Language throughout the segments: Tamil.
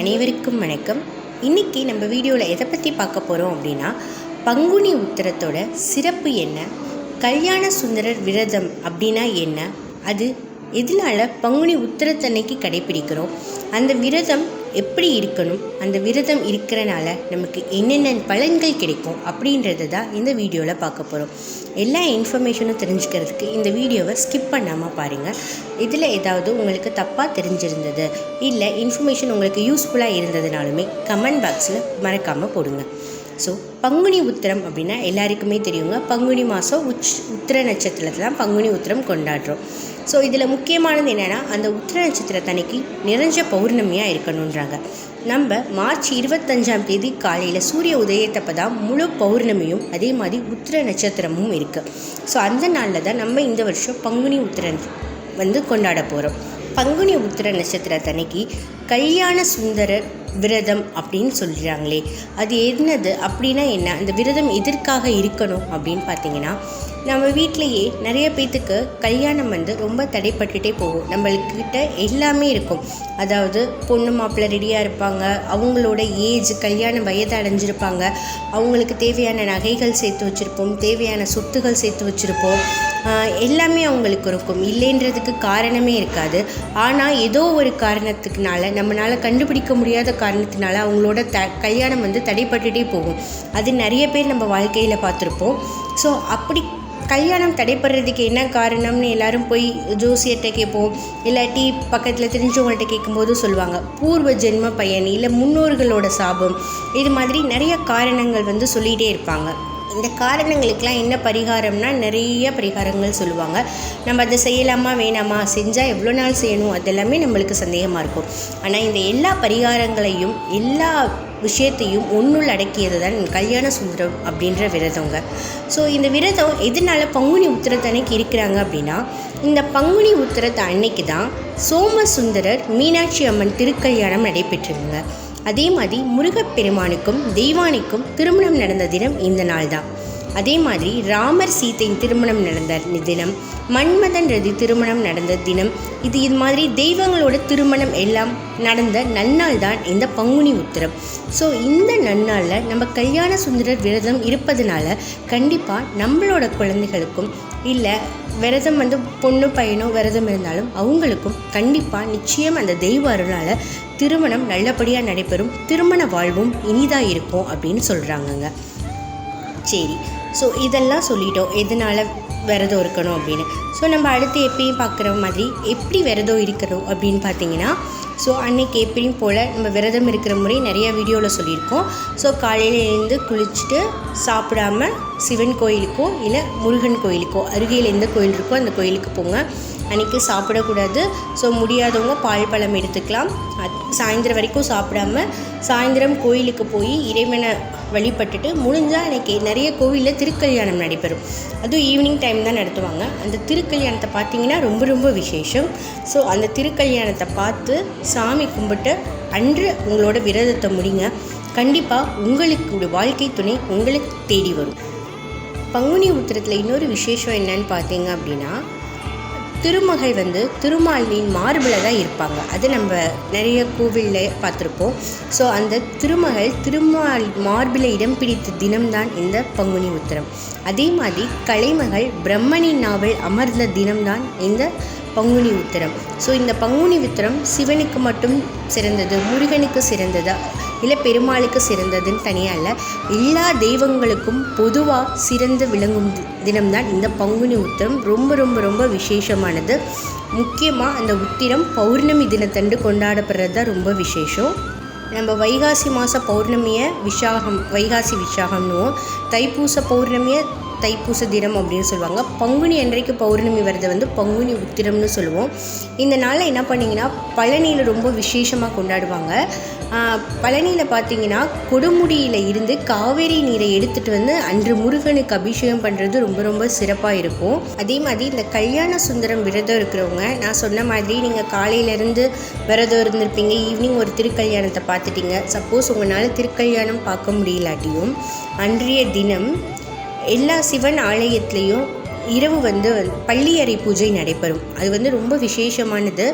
அனைவருக்கும் வணக்கம். இன்றைக்கி நம்ம வீடியோவில் எதை பற்றி பார்க்க போகிறோம் அப்படின்னா, பங்குனி உத்திரத்தோட சிறப்பு என்ன, கல்யாண சுந்தரர் விரதம் அப்படின்னா என்ன, அது எதனால் பங்குனி உத்திரத்தன்னைக்கு கடைப்பிடிக்கிறோம், அந்த விரதம் எப்படி இருக்கணும், அந்த விரதம் இருக்கிறனால நமக்கு என்னென்ன பலன்கள் கிடைக்கும் அப்படின்றது தான் இந்த வீடியோவில் பார்க்க போகிறோம். எல்லா இன்ஃபர்மேஷனும் தெரிஞ்சுக்கிறதுக்கு இந்த வீடியோவை ஸ்கிப் பண்ணாமல் பாருங்கள். இதில் ஏதாவது உங்களுக்கு தப்பாக தெரிஞ்சிருந்தது இல்லை இன்ஃபர்மேஷன் உங்களுக்கு யூஸ்ஃபுல்லாக இருந்ததுனாலுமே கமெண்ட் பாக்ஸில் மறக்காமல் போடுங்க. ஸோ பங்குனி உத்திரம் அப்படின்னா எல்லாருக்குமே தெரியுங்க. பங்குனி மாதம் உத்திர நட்சத்திரத்தில் தான் பங்குனி உத்திரம் கொண்டாடுறோம். ஸோ இதில் முக்கியமானது என்னென்னா, அந்த உத்திர நட்சத்திரத்தன்னைக்கு நிறைஞ்ச பௌர்ணமியாக இருக்கணுன்றாங்க. நம்ம மார்ச் 25 காலையில் சூரிய உதயத்தப்போ தான் முழு பௌர்ணமியும் அதே மாதிரி உத்திர நட்சத்திரமும் இருக்குது. ஸோ அந்த நாளில் தான் நம்ம இந்த வருஷம் பங்குனி உத்திரன் கொண்டாட போகிறோம். பங்குனி உத்திர நட்சத்திரத்தன்னைக்கு கல்யாண சுந்தரர் விரதம் அப்படின்னு சொல்கிறாங்களே, அது என்னது அப்படின்னா என்ன, அந்த விரதம் எதற்காக இருக்கணும் அப்படின்னு பார்த்தீங்கன்னா, நம்ம வீட்டிலையே நிறைய பேர்த்துக்கு கல்யாணம் ரொம்ப தடைப்பட்டுட்டே போகும். நம்மளுக்கிட்ட எல்லாமே இருக்கும். அதாவது பொண்ணு மாப்பிள்ளை ரெடியாக இருப்பாங்க, அவங்களோட ஏஜ் கல்யாண வயது அடைஞ்சிருப்பாங்க, அவங்களுக்கு தேவையான நகைகள் சேர்த்து வச்சுருப்போம், தேவையான சொத்துகள் சேர்த்து வச்சுருப்போம், எல்லாமே அவங்களுக்கு இருக்கும். இல்லைன்றதுக்கு காரணமே இருக்காது. ஆனால் ஏதோ ஒரு காரணத்துக்குனால, நம்மளால் கண்டுபிடிக்க முடியாத காரணத்தினால அவங்களோட கல்யாணம் தடைப்பட்டுகிட்டே போகும். அது நிறைய பேர் நம்ம வாழ்க்கையில் பார்த்துருப்போம். ஸோ அப்படி கல்யாணம் தடைப்படுறதுக்கு என்ன காரணம்னு எல்லாரும் போய் ஜோசியர்கிட்ட கேட்போம், இல்லாட்டி பக்கத்தில் தெரிஞ்சவங்கள்ட்ட கேட்கும்போது சொல்லுவாங்க பூர்வ ஜென்ம பயன், இல்லை முன்னோர்களோட சாபம், இது மாதிரி நிறைய காரணங்கள் சொல்லிகிட்டே இருப்பாங்க. இந்த காரணங்களுக்கெலாம் என்ன பரிகாரம்னா, நிறைய பரிகாரங்கள் சொல்லுவாங்க. நம்ம அதை செய்யலாமா வேணாமா, செஞ்சால் எவ்வளோ நாள் செய்யணும், அதெல்லாமே நம்மளுக்கு சந்தேகமாக இருக்கும். ஆனால் இந்த எல்லா பரிகாரங்களையும் எல்லா விஷயத்தையும் ஒன்றுள் அடக்கியது தான் கல்யாண சுந்தரம் அப்படின்ற விரதங்க. ஸோ இந்த விரதம் எதனால் பங்குனி உத்திரத்தன்னைக்கு இருக்கிறாங்க அப்படின்னா, இந்த பங்குனி உத்திரத்தை அன்னைக்கு தான் சோமசுந்தரர் மீனாட்சி அம்மன் திருக்கல்யாணம் நடைபெற்றுங்க. அதே மாதிரி முருகப்பெருமானுக்கும் தெய்வானிக்கும் திருமணம் நடந்த தினம் இந்த நாள் தான். அதே மாதிரி ராமர் சீதையின் திருமணம் நடந்த தினம், மன்மதன் ரதி திருமணம் நடந்த தினம், இது மாதிரி தெய்வங்களோட திருமணம் எல்லாம் நடந்த நன்னாள் தான் இந்த பங்குனி உத்திரம். ஸோ இந்த நன்னாளில் நம்ம கல்யாண சுந்தரர் விரதம் இருப்பதனால கண்டிப்பாக நம்மளோட குழந்தைகளுக்கும், இல்லை விரதம் பொண்ணு பையனோ விரதம் இருந்தாலும் அவங்களுக்கும் கண்டிப்பாக நிச்சயம் அந்த தெய்வ அருளால் திருமணம் நல்லபடியாக நடைபெறும், திருமண வாழ்வும் இனிதாக இருக்கும் அப்படின்னு சொல்கிறாங்கங்க. சரி, ஸோ இதெல்லாம் சொல்லிட்டோம் எதனால் விரதம் இருக்கணும் அப்படின்னு. ஸோ நம்ம அடுத்து எப்பயும் பார்க்குற மாதிரி எப்படி விரதம் இருக்கணும் அப்படின்னு பார்த்தீங்கன்னா, ஸோ அன்றைக்கி எப்பயும் போல் நம்ம விரதம் இருக்கிற முறை நிறையா வீடியோவில் சொல்லியிருக்கோம். ஸோ காலையில் எழுந்து குளிச்சுட்டு சாப்பிடாம சிவன் கோயிலுக்கோ இல்லை முருகன் கோயிலுக்கோ, அருகில் எந்த கோயில் இருக்கோ அந்த கோயிலுக்கு போங்க. அன்றைக்கி சாப்பிடக்கூடாது. ஸோ முடியாதவங்க பால் பழம் எடுத்துக்கலாம். சாயந்தரம் வரைக்கும் சாப்பிடாம சாயந்தரம் கோயிலுக்கு போய் இறைவனை வழிபட்டுட்டு முடிஞ்சால் அன்றைக்கி நிறைய கோவிலில் திருக்கல்யாணம் நடைபெறும். அதுவும் ஈவினிங் டைம் தான் நடத்துவாங்க. அந்த திருக்கல்யாணத்தை பார்த்திங்கன்னா ரொம்ப ரொம்ப விசேஷம். ஸோ அந்த திருக்கல்யாணத்தை பார்த்து சாமி கும்பிட்டு அன்று உங்களோட விரதத்தை முடிங்க. கண்டிப்பாக உங்களுக்கு வாழ்க்கை துணை உங்களுக்கு தேடி வரும். பங்குனி உத்திரத்தில் இன்னொரு விசேஷம் என்னன்னு பார்த்தீங்க அப்படின்னா, திருமகள் திருமாலின் மார்பில் தான் இருப்பாங்க. அது நம்ம நிறைய கோவிலில் பார்த்துருப்போம். ஸோ அந்த திருமகள் திருமால் மார்பில் இடம் பிடித்த தினம்தான் இந்த பங்குனி உத்திரம். அதே மாதிரி கலைமகள் பிரம்மனின் நாவல் அமர்ந்த தினம்தான் இந்த பங்குனி உத்திரம். ஸோ இந்த பங்குனி உத்திரம் சிவனுக்கு மட்டும் சிறந்தது, முருகனுக்கு சிறந்தது, இல்லை பெருமாளுக்கு சிறந்ததுன்னு தனியாக இல்லை, எல்லா தெய்வங்களுக்கும் பொதுவாக சிறந்து விளங்கும் தினம்தான் இந்த பங்குனி உத்திரம். ரொம்ப ரொம்ப ரொம்ப விசேஷமானது. முக்கியமாக அந்த உத்திரம் பௌர்ணமி தினத்தன்று கொண்டாடப்படுறது தான் ரொம்ப விசேஷம். நம்ம வைகாசி மாத பௌர்ணமியை வைகாசி விசாகம்னுவோம், தைப்பூச பௌர்ணமியை தைப்பூச தினம் அப்படின்னு சொல்லுவாங்க. பங்குனி அன்றைக்கு பௌர்ணமி வரதை பங்குனி உத்திரம்னு சொல்லுவோம். இந்த நாளில் என்ன பண்ணிங்கன்னா, பழனியில் ரொம்ப விசேஷமாக கொண்டாடுவாங்க. பழனியில் பார்த்திங்கன்னா கொடுமுடியில் இருந்து காவேரி நீரை எடுத்துகிட்டு அன்று முருகனுக்கு அபிஷேகம் பண்ணுறது ரொம்ப ரொம்ப சிறப்பாக இருக்கும். அதே மாதிரி இந்த கல்யாண சுந்தரம் விரதம் இருக்கிறவங்க, நான் சொன்ன மாதிரி நீங்கள் காலையிலேருந்து விரதம் இருந்திருப்பீங்க, ஈவினிங் ஒரு திருக்கல்யாணத்தை பார்த்துட்டீங்க. சப்போஸ் உங்களால் திருக்கல்யாணம் பார்க்க முடியலாட்டியும் அன்றைய தினம் எல்லா சிவன் ஆலயத்துலேயும் இரவு பள்ளியறை பூஜை நடைபெறும். அது ரொம்ப விசேஷமானது.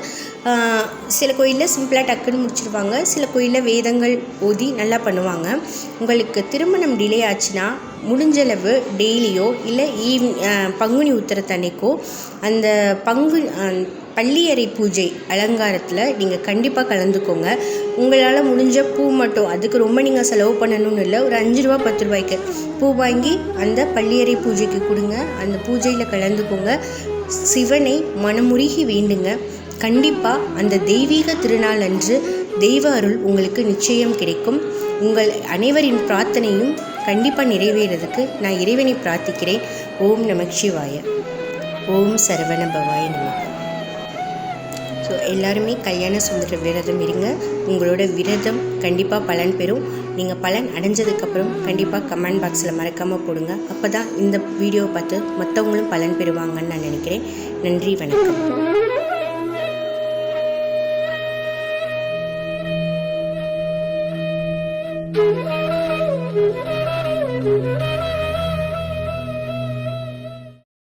சில கோயிலில் சிம்பிளாக டக்குன்னு முடிச்சிருவாங்க, சில கோயிலில் வேதங்கள் ஓதி நல்லா பண்ணுவாங்க. உங்களுக்கு திருமணம் டிலே ஆச்சுன்னா முடிஞ்சளவு டெய்லியோ இல்லை பங்குனி உத்திரத்தன்னைக்கோ அந்த பள்ளியறை பூஜை அலங்காரத்தில் நீங்கள் கண்டிப்பாக கலந்துக்கோங்க. உங்களால் முடிஞ்ச பூ மட்டும், அதுக்கு ரொம்ப நீங்கள் செலவு பண்ணணும்னு இல்லை, ஒரு 5 ரூபா 10 ரூபாய்க்கு பூ வாங்கி அந்த பள்ளியறை பூஜைக்கு கொடுங்க. அந்த பூஜையில் கலந்துக்கோங்க. சிவனை மனமுருகி வேண்டுங்க. கண்டிப்பாக அந்த தெய்வீக திருநாள் அன்று தெய்வ அருள் உங்களுக்கு நிச்சயம் கிடைக்கும். உங்கள் அனைவரின் பிரார்த்தனையும் கண்டிப்பாக நிறைவேறதுக்கு நான் இறைவனை பிரார்த்திக்கிறேன். ஓம் நமச்சிவாய. ஓம் சரவண பவாய நமக. ஸோ எல்லாருமே கல்யாண சுந்தர விரதம் இருங்க. உங்களோட விரதம் கண்டிப்பாக பலன் பெறும். நீங்கள் பலன் அடைஞ்சதுக்கப்புறம் கண்டிப்பாக கமெண்ட் பாக்ஸில் மறக்காமல் போடுங்க. அப்போ தான் இந்த வீடியோவை பார்த்து மற்றவங்களும் பலன் பெறுவாங்கன்னு நான் நினைக்கிறேன். நன்றி, வணக்கம்.